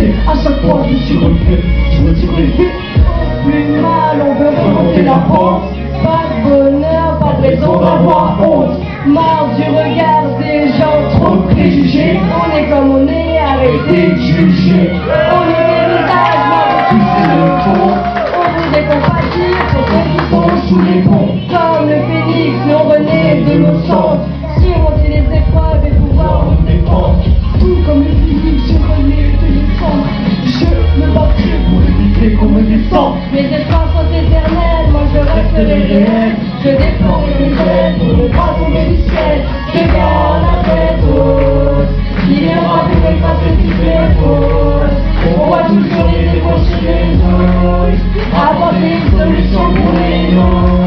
passé, à chaque fois je me suis relevé, je me suis relevé. Plus mal, on veut remonter la pente. Pas de bonheur, pas de raison d'avoir honte. Marre du regard des gens, trop de préjugés. On est comme on est, arrêtez de juger. On est des visages, mais on touche le fond. On voudrait compatir pour ceux qui sont sous les ponts. Comme le phénix, nous renaît de nos cendres. Surmonter les épreuves et pouvoir nous défendre. Tout comme le physique, je relève de mes cendres. Je me battrai pour éviter qu'on me descende. Mes espoirs sont éternels, moi je resterai réel. Je défends mes ailes pour ne pas tomber du ciel. Je garde la tête haute, qui viendra pour effacer toutes les fautes. On voit toujours les défauts chez les autres, apporter une solution pour les nôtres.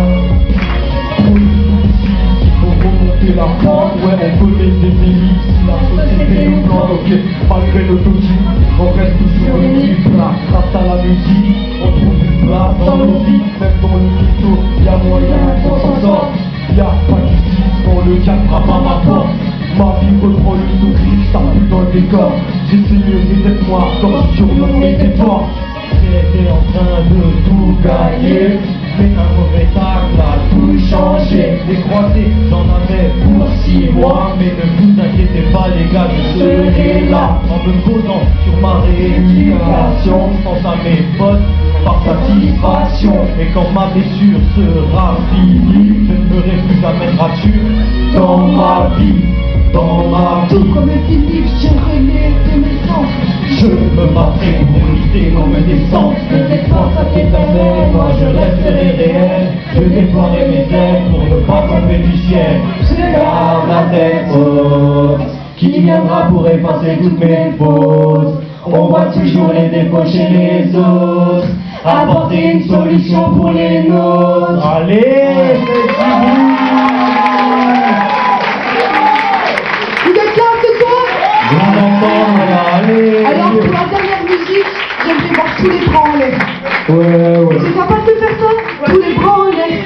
La pente, ouais, on connaît des délits. Si la société nous plante, ok, malgré l'autotune, on reste toujours libre. Grâce à la musique, on trouve une place dans nos vies. Même dans le ghetto, y'a moyen qu'on s'en sorte. Y'a pas de justice quand le diable frappe à ma porte. Ma vie reprend le sourire, ça pue dans le décor. J'essaye d'être moi quand je surnomme mes efforts. J'étais en train de tout gagner, mais un mauvais tacle a tout changé. Les croisés, j'en avais pour 6 mois, mais ne vous inquiétez pas les gars, je serai là. En me posant sur ma rééducation, pense à mes potes par satisfaction. Et quand ma blessure sera finie, je ne ferai plus jamais de rature dans ma vie. Dans ma vie, Tout comme le physique, je relève de mes sens. je me battrai pour lutter comme un descente. Mes espoirs sont éternels, Moi je resterai réel, je déploierai mes ailes pour ne pas tomber du ciel. je garde Garde la tête haute, qui viendra pour effacer toutes mes fautes. On voit toujours les défauts chez les autres, apporter une solution pour les nôtres. Allez, Vous êtes là ce soir? grand enfant, allez. Alors pour la dernière musique, j'aimerais voir tous les bras en l'air. Ouais. Vous êtes capables de faire ça? Tous les bras en l'air.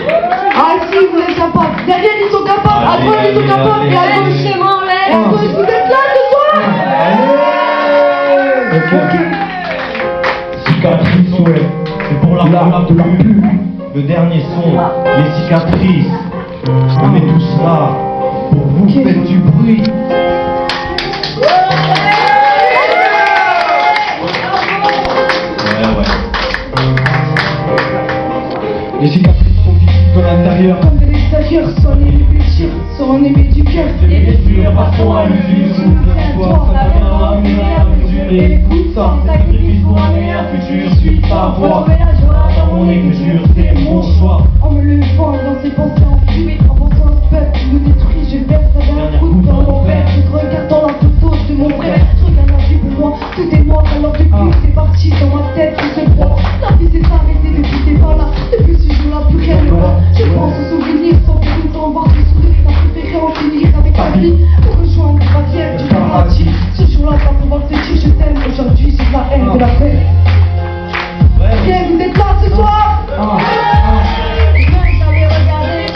Ah si, vous êtes capables. Derrière ils sont capables, à droite ils sont capables, et à gauche c'est en l'air. Et à gauche, vous êtes là ce soir? Ok. Cicatrices, ouais. C'est pour la pub. Le dernier son, les cicatrices. On est tous là. Pour vous, faites du bruit. Ouais. Les cicatrices sont visibles de l'intérieur. Comme de l'extérieur, sans les blessures, sans les du cœur. Les blessures passeront à l'usure. Souviens-toi, ça viendra à mesure. Écoute ça, sacrifice pour un meilleur futur. Suis ta voix. Dans mon écriture, c'est mon choix. En me levant dans ses pensées enfuies, en pensant au peuple qui nous détruit, je verse un coup dans mon verre. Je te regarde dans l'entourage de mon frère. Je regarde la vie pour moi, tout est noir. Alors depuis c'est parti dans ma tête, tout se croit. La vie s'est arrêtée depuis t'es pas là. Depuis ce jour-là, plus rien ne va. Je pense aux souvenirs sans pour autant voir tes sourires. T'as préféré en finir avec ta vie pour rejoindre la barrière du paradis. Ce jour-là, pas pouvoir te dire je t'aime. Aujourd'hui, j'ai de la haine, de la paix. Ok, vous êtes là ce soir?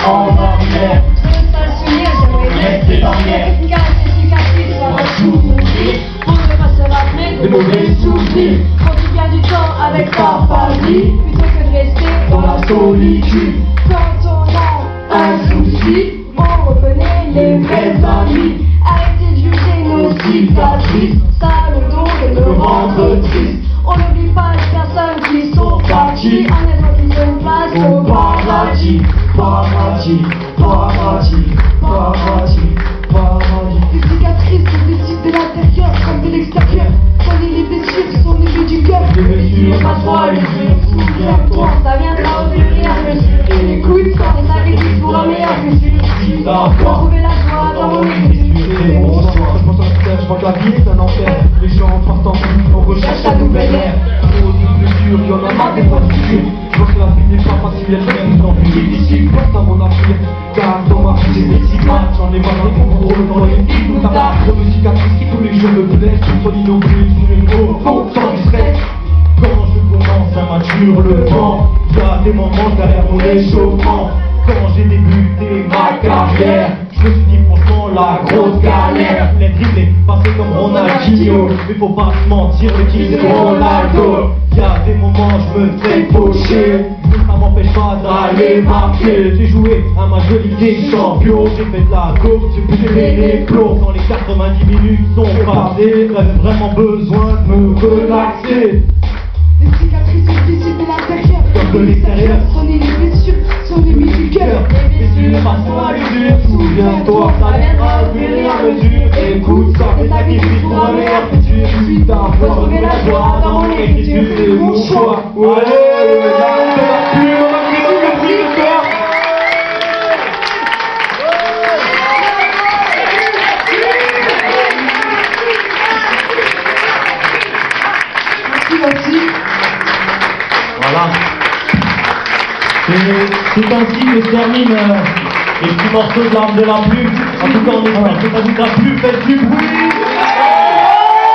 En arrière, reste barrière. De mauvais souvenirs. Profite bien du temps avec ta famille plutôt que de rester Dans la solitude, quand on a un souci. On reconnaît les vrais amis. Arrêtez de juger nos cicatrices. Ça le don de me rendre triste. On n'oublie pas les personnes qui sont parties. En étant qui se place au paradis. paradis, paradis, paradis, paradis. Les cicatrices se décident de l'intérieur comme de l'extérieur. Quand les blessures sont nées du cœur. Les blessures passeront à l'usure. Souviens-toi, ça viendra au plus rien, monsieur. Écoute ça, les sacrifices pour un meilleur futur. Retrouver la joie dans mon écriture. C'est mon choix. Je pense à la terre, je vois que la vie est un enfer. Les gens partent en fou, on recherche la nouvelle ère. Trop de blessures, y'en a marre des fois difficiles. Je vois que la vie n'est pas facile, elle vient nous en plus difficile. Pense à mon avenir, car dans ma vie j'ai des cicatrices. J'en ai marre des gros dans les filles, tout ça. Trop de cicatrices qui tous les jours me blessent. Je sois innommé, tous les mots, fond, sans stress. Quand je commence à mature le vent, y'a des moments derrière mon échauffement. Quand j'ai débuté ma carrière, je me suis dit franchement la grosse galère. Les dribbles, passé comme Ronaldinho. Ronaldinho. Mais faut pas se mentir, le king c'est Ronaldo. Y'a des moments je me fais faucher, mais ça m'empêche pas d'aller marquer. J'ai joué à ma jolie Ligue champion, j'ai fait de la course, j'ai poussé les plombs. Quand les 90 minutes sont passées, j'avais vraiment besoin de me relaxer. Les cicatrices sont visibles de l'intérieur, comme de l'extérieur. Sonner les blessures, sont des nuits du cœur. Les blessures passent à l'usure, souviens-toi, ça viendra au fur et à mesure. Écoute ça, fais sacrifice pour un meilleur futur. Putain, faut trouver la joie dans mon écriture, c'est mon choix. Allez, voilà. C'est ainsi que se termine les petits morceaux de l'arme de la plume. En tout cas, on espère que ça vous a plu. Faites du bruit.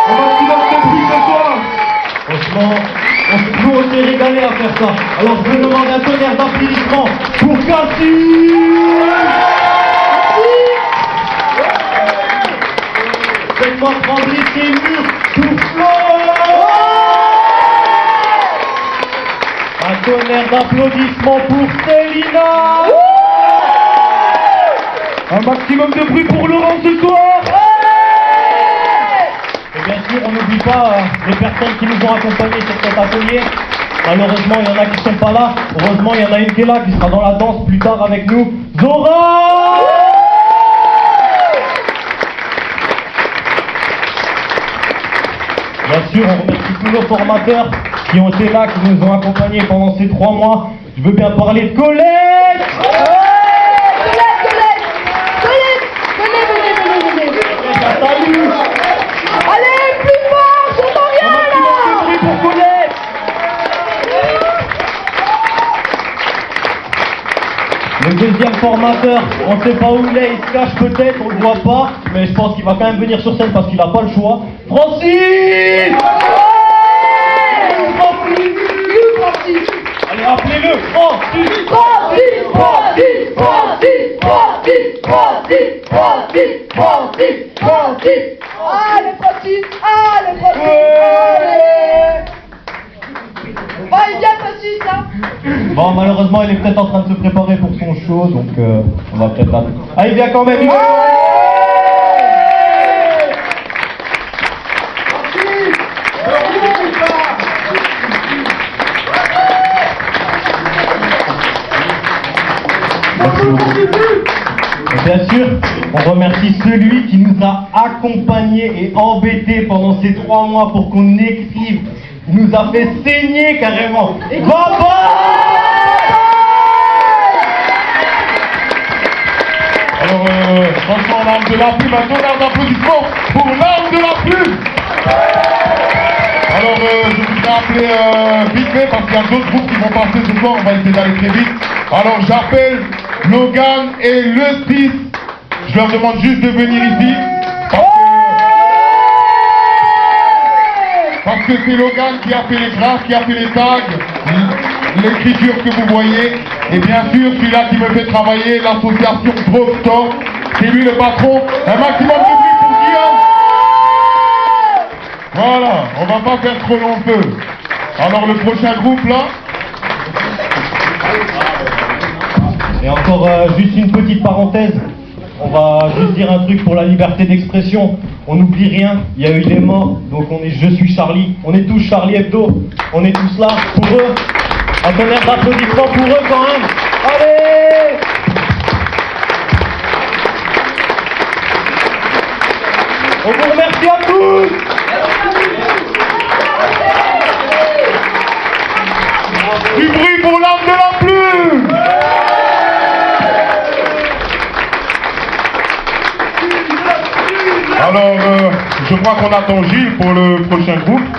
On va plus faire de bruit ce soir. Franchement, on s'est régalé à faire ça. Alors je vous demande un tonnerre d'applaudissements pour Cassie. Faites-moi trembler ces murs pour Flo. Un tonnerre d'applaudissements pour Célina. Un maximum de bruit pour Laurent ce soir. Et bien sûr, on n'oublie pas les personnes qui nous ont accompagnés sur cet atelier. Malheureusement, il y en a qui ne sont pas là. Heureusement, il y en a une qui est là, qui sera dans la danse plus tard avec nous. Zora. Bien sûr, on remercie tous nos formateurs qui ont été là, qui nous ont accompagnés pendant ces 3 mois. Je veux bien parler de Colette. Salut. Allez, plus fort, j'entends rien là. Un pour Colette. Le deuxième formateur, on ne sait pas où il est, il se cache peut-être, on le voit pas, mais je pense qu'il va quand même venir sur scène parce qu'il n'a pas le choix. Francis. Allez, appelez-le, Francis. Allez, Francis, allez, Francis, va, il vient, Francis, hein. Bon, malheureusement, il est peut-être en train de se préparer pour son show, donc on va peut-être l'appeler. Ah, il vient quand même, Bien sûr, on remercie celui qui nous a accompagnés et embêtés pendant ces 3 mois pour qu'on écrive. Il nous a fait saigner carrément. Papa! Alors, franchement, l'arme de la plume, un tonnerre d'applaudissements pour l'arme de la plume. Alors, je voudrais appeler vite fait parce qu'il y a d'autres groupes qui vont passer ce soir, on va essayer d'aller très vite. Alors, j'appelle Logan et Le Spice. Je leur demande juste de venir ici. Parce que c'est Logan qui a fait les graphes, qui a fait les tags, l'écriture que vous voyez. Et bien sûr, celui-là qui me fait travailler, l'association Drugstore. C'est lui le patron. Un maximum de bruit pour Guillaume. Voilà, on va pas faire trop long feu. Alors le prochain groupe là. Et encore juste une petite parenthèse. On va juste dire un truc pour la liberté d'expression. On n'oublie rien, il y a eu des morts, donc on est Je suis Charlie. On est tous Charlie Hebdo. On est tous là pour eux. Un tonnerre d'applaudissements pour eux quand même. Allez! On vous remercie à tous! Du bruit pour l'arme de la plume. Alors, je crois qu'on attend Gilles pour le prochain groupe.